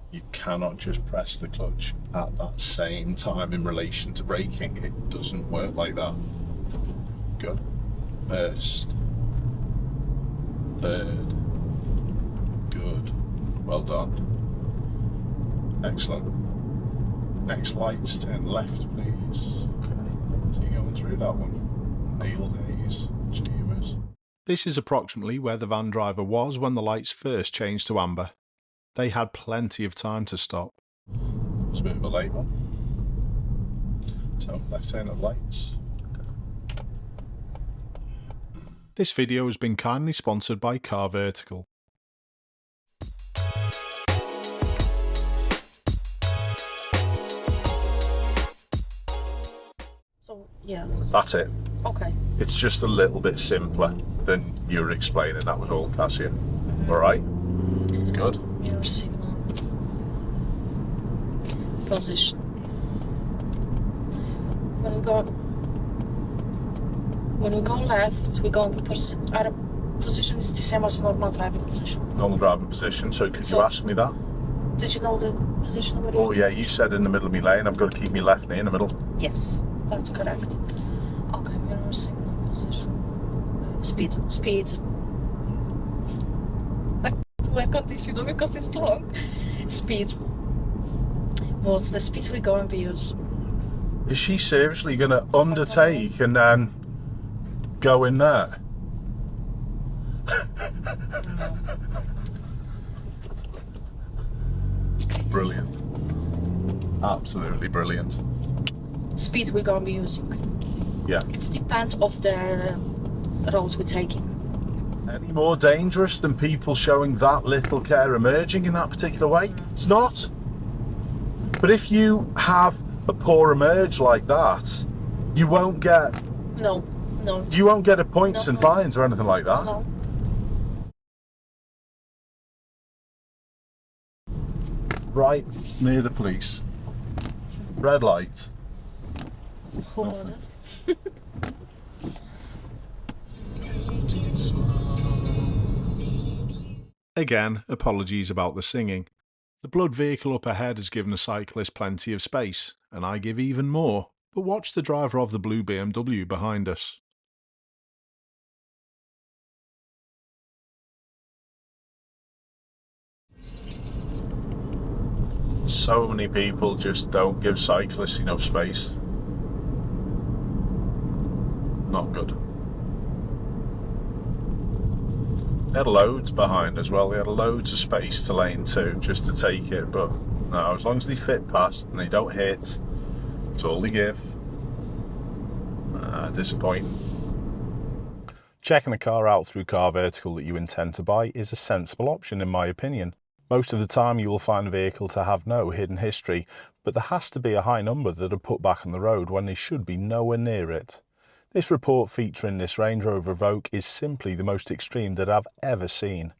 You cannot just press the clutch at that same time in relation to braking. It doesn't work like that. Good. First. Third. Good. Well done. Excellent. Next lights, turn left, please. Okay. So you're going through that one. Nail haze. Cheers. This is approximately where the van driver was when the lights first changed to amber. They had plenty of time to stop. It was a bit of a late one. So, left turn at lights. This video has been kindly sponsored by Car Vertical. So, yeah. That's it. Okay. It's just a little bit simpler than you were explaining. That was all, Cassia. Alright? Good. Your signal. Position. When we go left, we go in our position is the same as normal driving position. Normal driving position. So could you ask me that? Did you know the position? Oh yeah, you said in the middle of my lane. I've got to keep my left knee in the middle. Yes, that's correct. Okay, mirror signal position. Speed. I got this, because it's long. Speed. What's the speed we're going to use? Is she seriously going to undertake and then go in there? Brilliant. Absolutely brilliant. Speed we're going to be using. Yeah. It depends of the road we're taking. Any more dangerous than people showing that little care emerging in that particular way? It's not. But if you have a poor emerge like that, you won't get... No. You won't get a points and fines or anything like that. No. Right near the police. Red light. Hold Again, apologies about the singing. The blood vehicle up ahead has given a cyclist plenty of space, and I give even more, but watch the driver of the blue BMW behind us. So many people just don't give cyclists enough space. Not good. They had loads behind as well. They had loads of space to lane 2 just to take it, but no, as long as they fit past and they don't hit, it's all they give. Disappointing. Checking a car out through Car Vertical that you intend to buy is a sensible option in my opinion. Most of the time you will find a vehicle to have no hidden history, but there has to be a high number that are put back on the road when they should be nowhere near it. This report featuring this Range Rover Evoque is simply the most extreme that I've ever seen.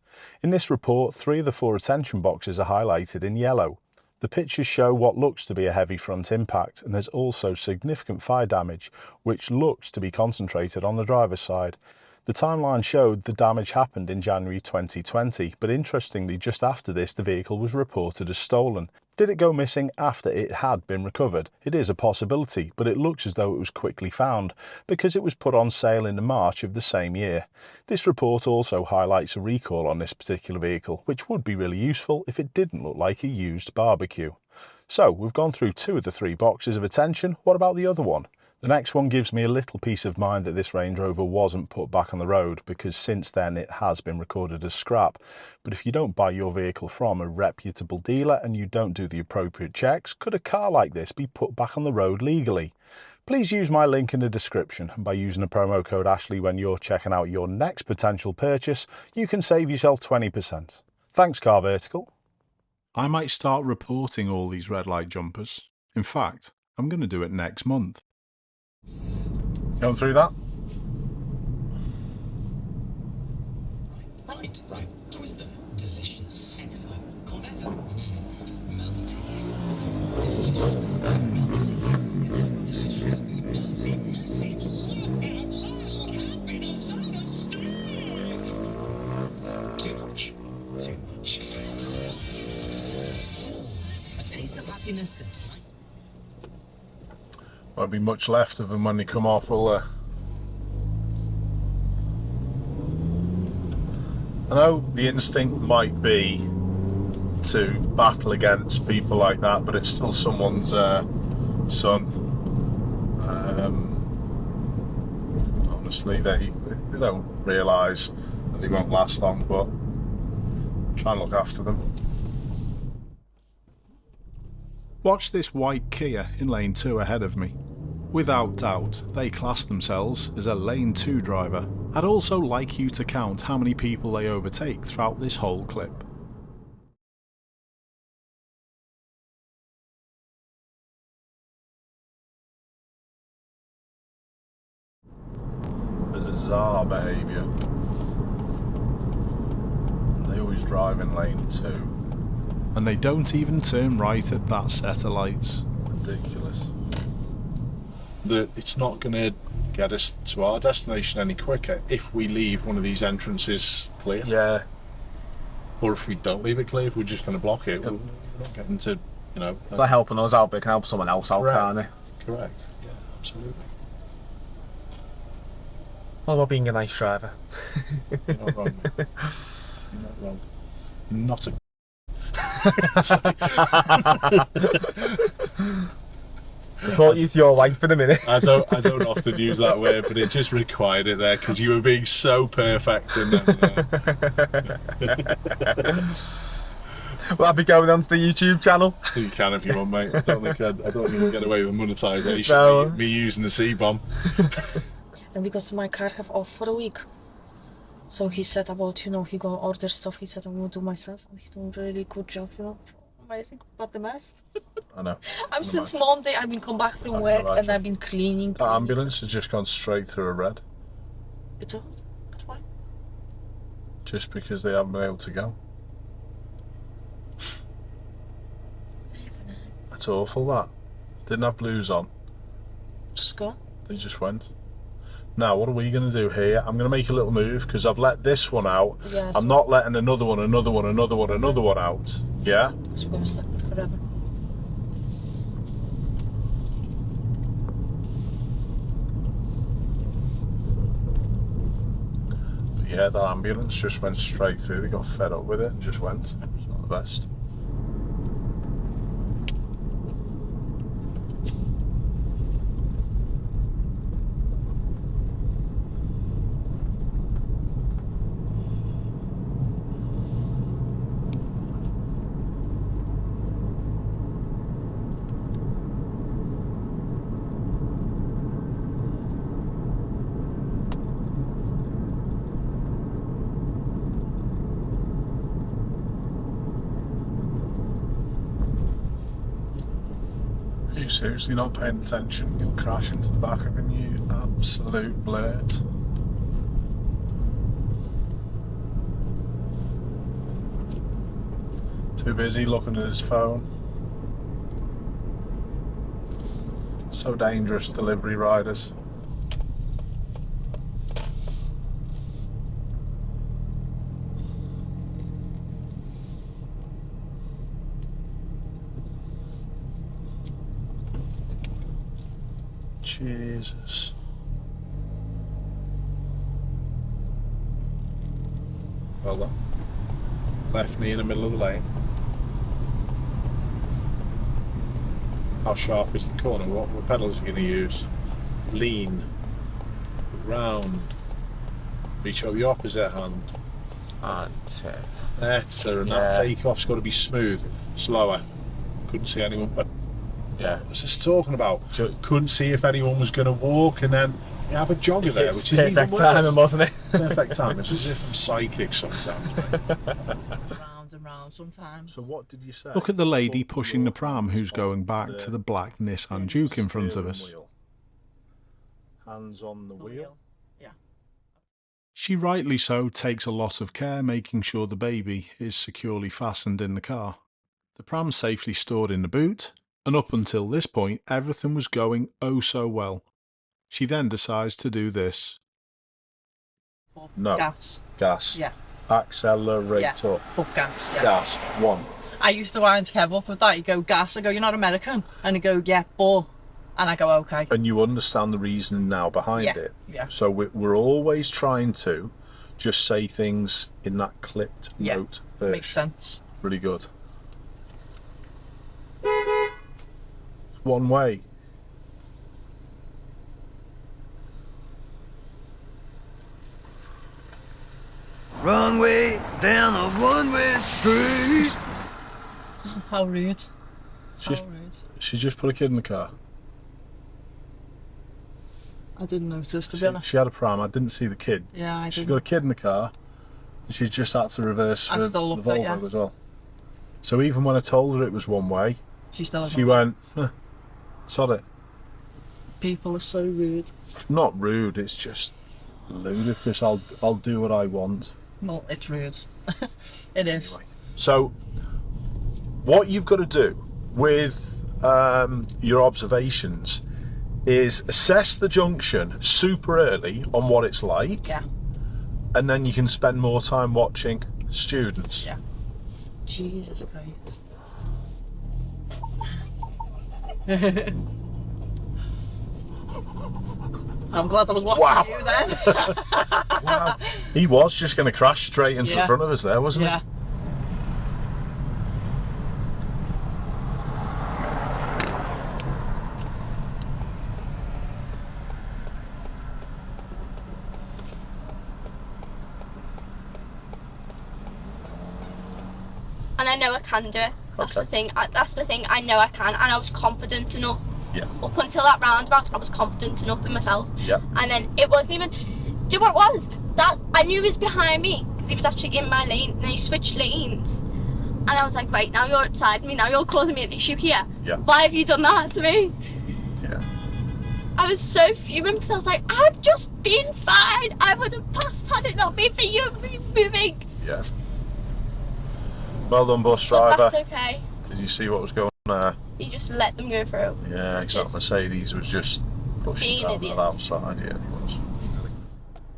In this report, 3 of the 4 attention boxes are highlighted in yellow. The pictures show what looks to be a heavy front impact, and there's also significant fire damage, which looks to be concentrated on the driver's side. The timeline showed the damage happened in January 2020, but interestingly just after this the vehicle was reported as stolen. Did it go missing after it had been recovered? It is a possibility, but it looks as though it was quickly found, because it was put on sale in March of the same year. This report also highlights a recall on this particular vehicle, which would be really useful if it didn't look like a used barbecue. So, we've gone through 2 of the 3 boxes of attention. What about the other one? The next one gives me a little peace of mind that this Range Rover wasn't put back on the road, because since then it has been recorded as scrap. But if you don't buy your vehicle from a reputable dealer and you don't do the appropriate checks, could a car like this be put back on the road legally? Please use my link in the description, and by using the promo code Ashley when you're checking out your next potential purchase, you can save yourself 20%. Thanks, Car Vertical. I might start reporting all these red light jumpers. In fact, I'm going to do it next month. Going through that? Right. Twister. Delicious. Excellent. Cornetto. Melty. Delicious. Melty. Delicious. Melty. Messy. Laugh out loud. Happiness on the stick. Too much. Happiness and light. Won't be much left of them when they come off, will there? I know the instinct might be to battle against people like that, but it's still someone's son. Honestly, they don't realise that they won't last long, but try and look after them. Watch this white Kia in lane 2 ahead of me. Without doubt, they class themselves as a lane 2 driver. I'd also like you to count how many people they overtake throughout this whole clip. Bizarre behaviour. They always drive in lane 2. And they don't even turn right at that set of lights. Ridiculous. It's not going to get us to our destination any quicker if we leave one of these entrances clear. Yeah. Or if we don't leave it clear, if we're just going to block it, we're not getting to, you know. If they're helping us out, they can help someone else out, Correct. can't they? Correct. Yeah, absolutely. What about being a nice driver? You're not wrong. You're not wrong. Not a. I thought you was your wife for the minute. I don't often use that word, but it just required it there because you were being so perfect in that. Will that be going onto the YouTube channel? You can if you want, mate. I don't think we'll get away with monetization. No. Me using the C-bomb. And because my car have off for a week. So he said about, you know, he go order stuff, he said I will do myself. And he done really good job, you know. Amazing, but the mess. I know. I'm since Monday, I've been come back from work and I've been cleaning. The ambulance has just gone straight through a red. It does? That's why. Just because they haven't been able to go. It's awful that. Didn't have blues on. Just go. They just went. Now, what are we going to do here? I'm going to make a little move because I've let this one out. Yeah, I'm not letting another one out. Yeah? It's gonna stuck forever. But yeah, that ambulance just went straight through. They got fed up with it and just went. It's not the best. You're seriously not paying attention, you'll crash into the back of him, you absolute blurt. Too busy looking at his phone. So dangerous, delivery riders. Jesus. Well done. Left knee in the middle of the lane. How sharp is the corner? What pedals are you going to use? Lean. Round. Reach out the opposite hand. And Better. And Yeah. that takeoff's got to be smooth. Slower. Couldn't see anyone. But yeah. what was this talking about? Couldn't see if anyone was going to walk, and then you have a jogger there, which is even perfect worse. timing, wasn't it? Perfect time. It's as if I'm psychic sometimes, mate. Round and round sometimes. So what did you say? Look at the lady pushing the pram who's going back to the black Nissan Juke in front of us. Wheel. Hands on the wheel. Yeah. She rightly so takes a lot of care making sure the baby is securely fastened in the car. The pram's safely stored in the boot, and up until this point everything was going oh so well. She then decides to do For No. gas. Gas. Yeah. Accelerator. Full gas. Yeah. Gas. 1, I used to wind Kev up with that. He'd go, gas. I go, you're not American. And he'd go, yeah, but. And I go, okay. And you understand the reasoning now behind it. Yeah. So we're always trying to just say things in that clipped note version. Makes sense. Really good. One way. Wrong way down a one-way street. How rude. She's, How rude. she just put a kid in the car. I didn't notice, to be honest. She had a pram. I didn't see the kid. Yeah, I She's didn't. got a kid in the car. And she's just had to reverse I the still looked Volvo at, as well. So even when I told her it was one way, She still has she went, sod it. People are so rude. Not rude, it's just ludicrous. I'll do what I want. Well, it's rude. It is. Anyway. So what you've got to do with your observations is assess the junction super early on what it's like, Yeah. and then you can spend more time watching students. Yeah. Jesus Christ. I'm glad I was watching Wow. you then. Wow. He was just going to crash straight into the front of us there, wasn't Yeah. he? And I know I can do it. That's Okay. the thing. That's the thing. I know I can, and I was confident enough. Yeah. Up until that roundabout, I was confident enough in myself. Yeah. And then it wasn't even. Do you know what it was? That I knew he was behind me because he was actually in my lane, and he switched lanes. And I was like, right, now you're outside me. Now you're causing me an issue here. Yeah. Why have you done that to me? Yeah. I was so fuming because I was like, I've just been fine. I would have passed had it not been for you moving. Yeah. Well done, bus But driver. that's okay. Did you see what was going on there? You just let them go through. Yeah, exactly. Mercedes was just pushing Being down idiots. that outside. Yeah, he was.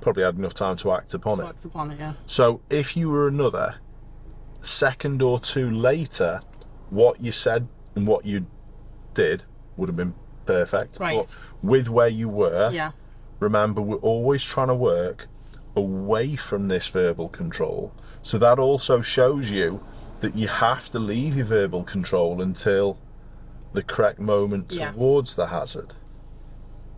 Probably had enough time to act upon it. Worked upon it, yeah. So if you were another second or two later, what you said and what you did would have been perfect. Right. But with where you were, Yeah. remember, we're always trying to work away from this verbal control. So that also shows you that you have to leave your verbal control until the correct moment Yeah. towards the hazard.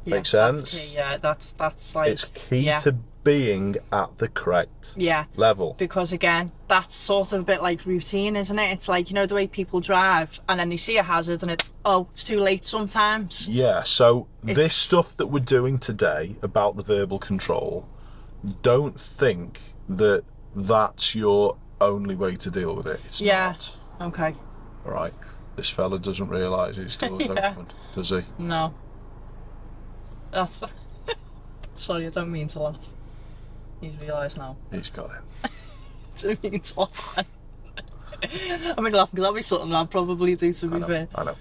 Yeah, Make that's sense? key, yeah, that's like. It's key yeah. to being at the correct Yeah. level. Because again, that's sort of a bit like routine, isn't it? It's like, you know, the way people drive and then they see a hazard and it's too late sometimes. Yeah, so It's- this stuff that we're doing today about the verbal control, don't think that that's your only way to deal with it. It's Yeah. not. Okay. All right. This fella doesn't realise his door's Yeah. open, does he? No. That's. Sorry, I don't mean to laugh. He's realised now. He's got it. Didn't mean to laugh. I mean, laughing because that'd be something I'd probably do, to be fair. I know.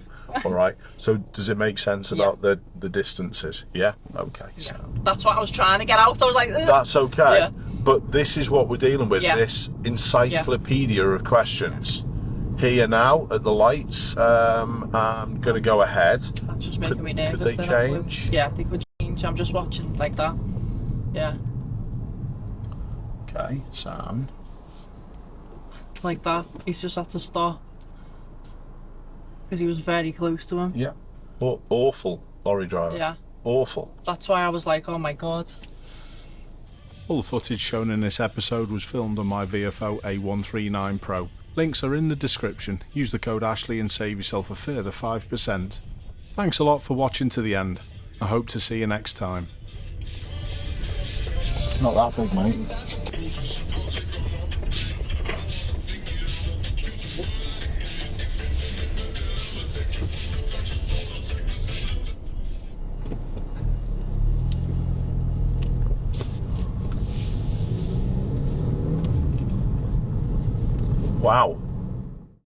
All right. So does it make sense Yeah. about the distances? Yeah. Okay. Yeah. So That's what I was trying to get out. I was like, ugh. that's okay. Yeah. But this is what we're dealing with. Yeah. This encyclopedia of questions. Here now at the lights. I'm going to go ahead. That's just making me nervous. Could they they're not blue. change? Yeah, they could change. I'm just watching like that. Yeah, Okay, Sam. like that. He's just had to stop because he was very close to him. Yeah. Awful lorry driver. Yeah, Awful. that's why I was like, oh my god. All the footage shown in this episode was filmed on my VFO A139 Pro. Links are in the description. Use the code Ashley and save yourself a further 5%. Thanks a lot for watching to the end. I hope to see you next time. It's not that big, mate. Wow.